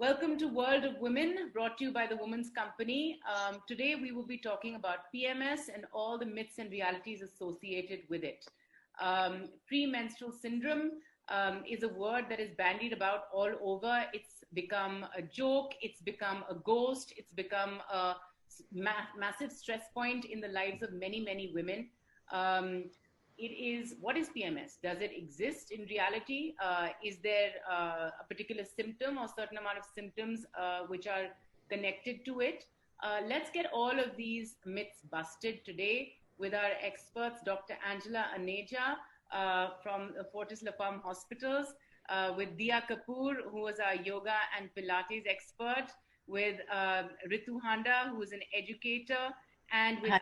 Welcome to World of Women, brought to you by the Women's Company. Today we will be talking about PMS and all the myths and realities associated with it. Premenstrual syndrome is a word that is bandied about all over. It's become a joke, it's become a ghost, it's become a massive stress point in the lives of many, many women. What is PMS? Does it exist in reality? Is there a particular symptom or certain amount of symptoms which are connected to it? Let's get all of these myths busted today with our experts, Dr. Angela Aneja from Fortis La Palm Hospitals, with Diya Kapoor, who is our yoga and Pilates expert, with Ritu Handa, who is an educator, and with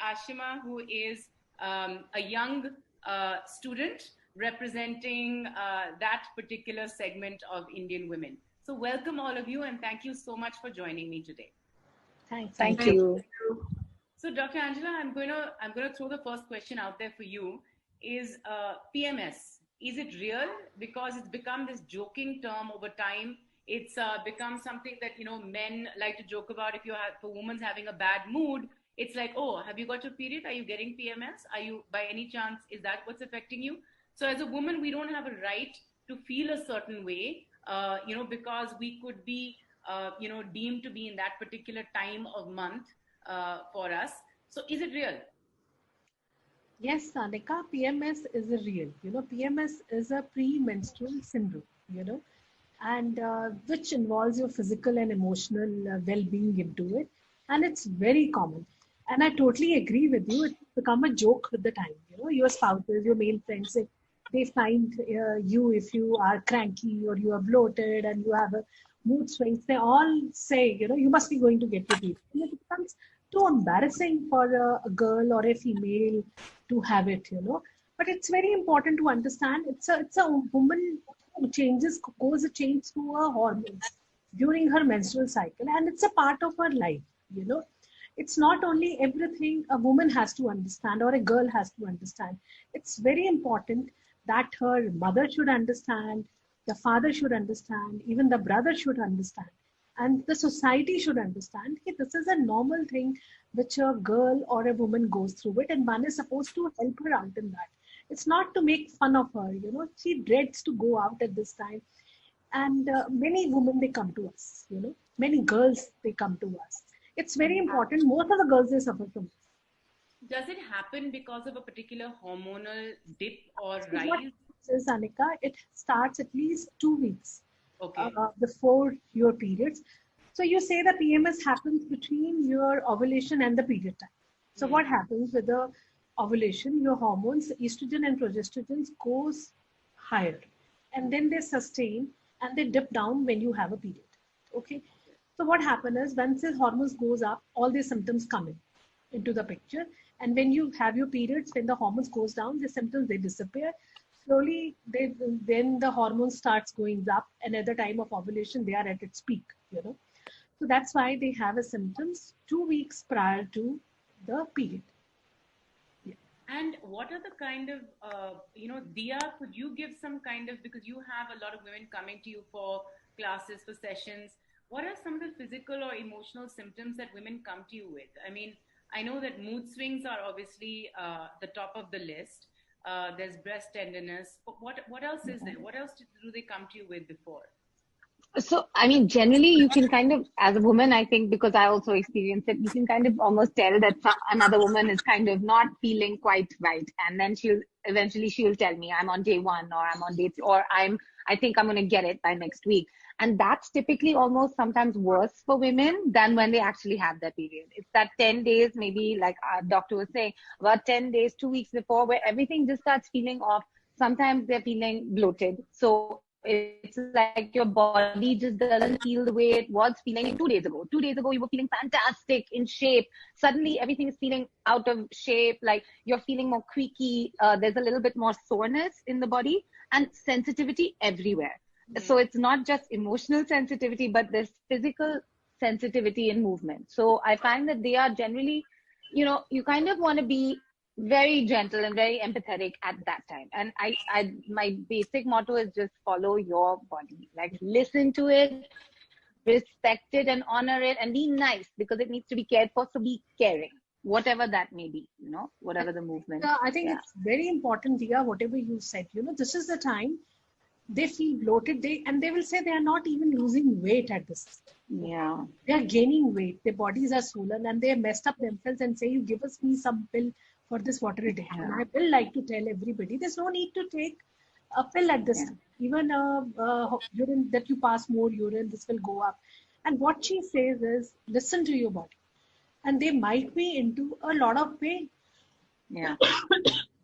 Ashima, who is a young student representing that particular segment of Indian women. So welcome all of you, and thank you so much for joining me today. Thank you. So Dr. Angela, I'm going to throw the first question out there for you. Is PMS, is it real? Because it's become this joking term over time. It's become something that, men like to joke about. If a woman's having a bad mood, it's like, oh, have you got your period? Are you getting PMS? Are you, by any chance, is that what's affecting you? So as a woman, we don't have a right to feel a certain way, because we could be, deemed to be in that particular time of month for us. So is it real? Yes, Sanika, PMS is a real. PMS is a premenstrual syndrome, and which involves your physical and emotional well-being into it. And it's very common. And I totally agree with you. It's become a joke with the time. Your spouses, your male friends, if they find you, if you are cranky or you are bloated and you have a mood swings, they all say, you must be going to get your period. And it becomes too embarrassing for a girl or a female to have it, But it's very important to understand it's a woman who goes a change through her hormones during her menstrual cycle, and it's a part of her life, It's not only everything a woman has to understand or a girl has to understand. It's very important that her mother should understand, the father should understand, even the brother should understand, and the society should understand that this is a normal thing which a girl or a woman goes through it, and one is supposed to help her out in that. It's not to make fun of her, She dreads to go out at this time. And many women, they come to us, Many girls, they come to us. It's very important. Most of the girls, they suffer from this. Does it happen because of a particular hormonal dip or rise? Says Anika, it starts at least 2 weeks before your periods. So you say the PMS happens between your ovulation and the period time. So what happens with the ovulation? Your hormones, estrogen and progesterone, goes higher, and then they sustain and they dip down when you have a period. Okay. So what happens is, once the hormones goes up, all these symptoms come into the picture. And when you have your periods, when the hormones goes down, the symptoms, they disappear. Slowly, when the hormone starts going up, and at the time of ovulation, they are at its peak, So that's why they have a symptoms 2 weeks prior to the period. Yeah. And what are the kind of, Diya, could you give some kind of, because you have a lot of women coming to you for classes, for sessions, what are some of the physical or emotional symptoms that women come to you with? I mean, I know that mood swings are obviously the top of the list. There's breast tenderness. But what else is there? What else do they come to you with before? So, I mean, generally you can kind of, as a woman, I think, because I also experienced it, you can kind of almost tell that another woman is kind of not feeling quite right. And then she'll tell me, I'm on day 1, or I'm on day 3, or I think I'm going to get it by next week. And that's typically almost sometimes worse for women than when they actually have their period. It's that 10 days, maybe like our doctor was saying, about 10 days, 2 weeks before, where everything just starts feeling off. Sometimes they're feeling bloated. So it's like your body just doesn't feel the way it was feeling 2 days ago. 2 days ago, you were feeling fantastic, in shape. Suddenly, everything is feeling out of shape, like you're feeling more creaky. There's a little bit more soreness in the body and sensitivity everywhere. So it's not just emotional sensitivity, but there's physical sensitivity in movement. So I find that they are generally, you kind of want to be very gentle and very empathetic at that time. And my basic motto is just follow your body. Like, listen to it, respect it and honor it, and be nice because it needs to be cared for. So be caring, whatever that may be, whatever the movement. I think it's very important, Diya, whatever you said. This is the time they feel bloated. They will say they are not even losing weight at this. Yeah. They are gaining weight. Their bodies are swollen and they have messed up themselves and say, you give us me some pill for this, water it. And I will like to tell everybody, there's no need to take a pill at this time. Even urine, that you pass more urine, this will go up. And what she says is, listen to your body. And they might be into a lot of pain. Yeah.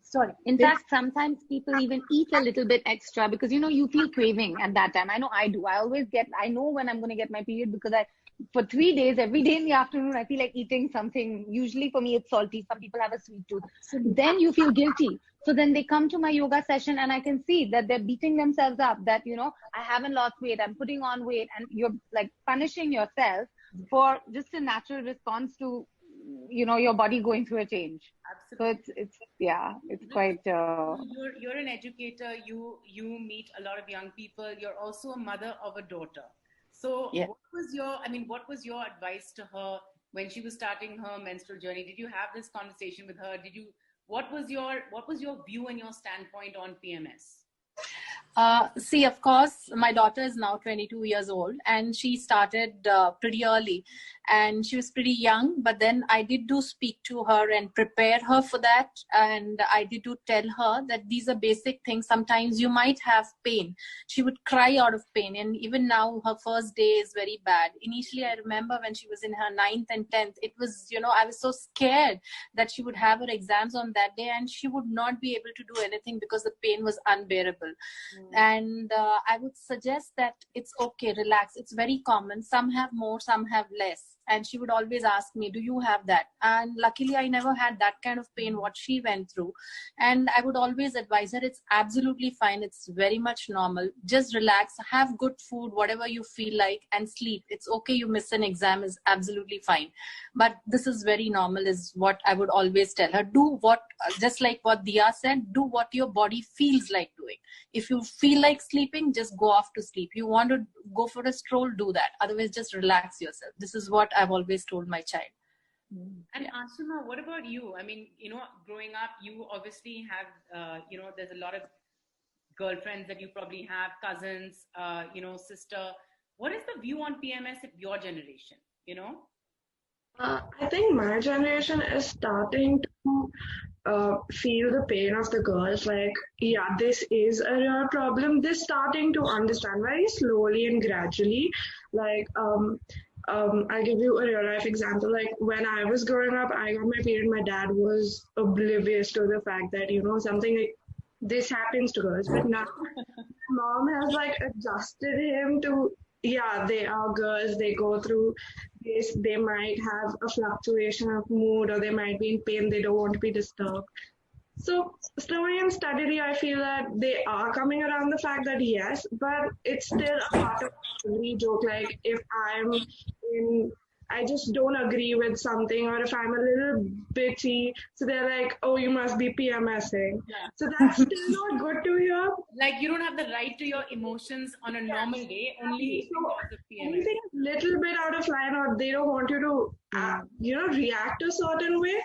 Sorry. In fact, sometimes people even eat a little bit extra because, you feel craving at that time. I know I do. I know when I'm going to get my period because for 3 days, every day in the afternoon, I feel like eating something. Usually for me, it's salty. Some people have a sweet tooth. Then you feel guilty. So then they come to my yoga session and I can see that they're beating themselves up that, I haven't lost weight. I'm putting on weight, and you're like punishing yourself for just a natural response to, your body going through a change. Absolutely. So it's quite. You're an educator. You meet a lot of young people. You're also a mother of a daughter. So what was your advice to her when she was starting her menstrual journey? Did you have this conversation with her? What was your view and your standpoint on PMS? See, of course, my daughter is now 22 years old and she started pretty early and she was pretty young. But then I did speak to her and prepare her for that. And I did tell her that these are basic things. Sometimes you might have pain. She would cry out of pain. And even now, her first day is very bad. Initially, I remember when she was in her 9th and 10th, it was, I was so scared that she would have her exams on that day and she would not be able to do anything because the pain was unbearable. And I would suggest that it's okay, relax. It's very common. Some have more, some have less. And she would always ask me, do you have that? And luckily, I never had that kind of pain, what she went through. And I would always advise her, it's absolutely fine. It's very much normal. Just relax, have good food, whatever you feel like, and sleep. It's okay. You miss an exam is absolutely fine. But this is very normal is what I would always tell her. Do just like what Diya said, do what your body feels like doing. If you feel like sleeping, just go off to sleep. You want to go for a stroll, do that. Otherwise, just relax yourself. This is what I've always told my child. And Asuma, what about you? I mean, growing up, you obviously have, there's a lot of girlfriends that you probably have, cousins, sister. What is the view on PMS of your generation, I think my generation is starting to feel the pain of the girls. Like, yeah, this is a real problem. They're starting to understand very slowly and gradually. Like, I'll give you a real life example. Like, when I was growing up, I got my period. My dad was oblivious to the fact that, something like this happens to girls. But now, mom has like adjusted him to, yeah, they are girls. They go through this. They might have a fluctuation of mood, or they might be in pain. They don't want to be disturbed. So slowly and steadily, I feel that they are coming around the fact that yes, but it's still a part of every joke. Like, if I just don't agree with something, or if I'm a little bitchy, so they're like, oh, you must be PMSing. Yeah. So that's still not good to hear. Like, you don't have the right to your emotions on a normal day, only because of PMS. Anything a little bit out of line, or they don't want you to, react a certain way,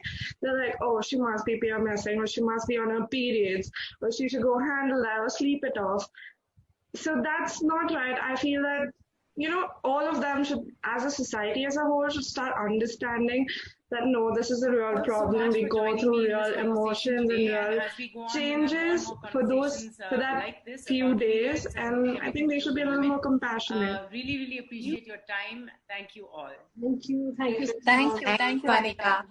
they're like, oh, she must be PMSing, or she must be on her periods, or she should go handle that, or sleep it off. So that's not right. I feel that all of them should, as a society as a whole, should start understanding that no, this is a real problem. We go through real emotions and real changes for that few days, and I think they should be a little more compassionate. Really, really appreciate your time. Thank you all. Thank you. Thank you, Anika.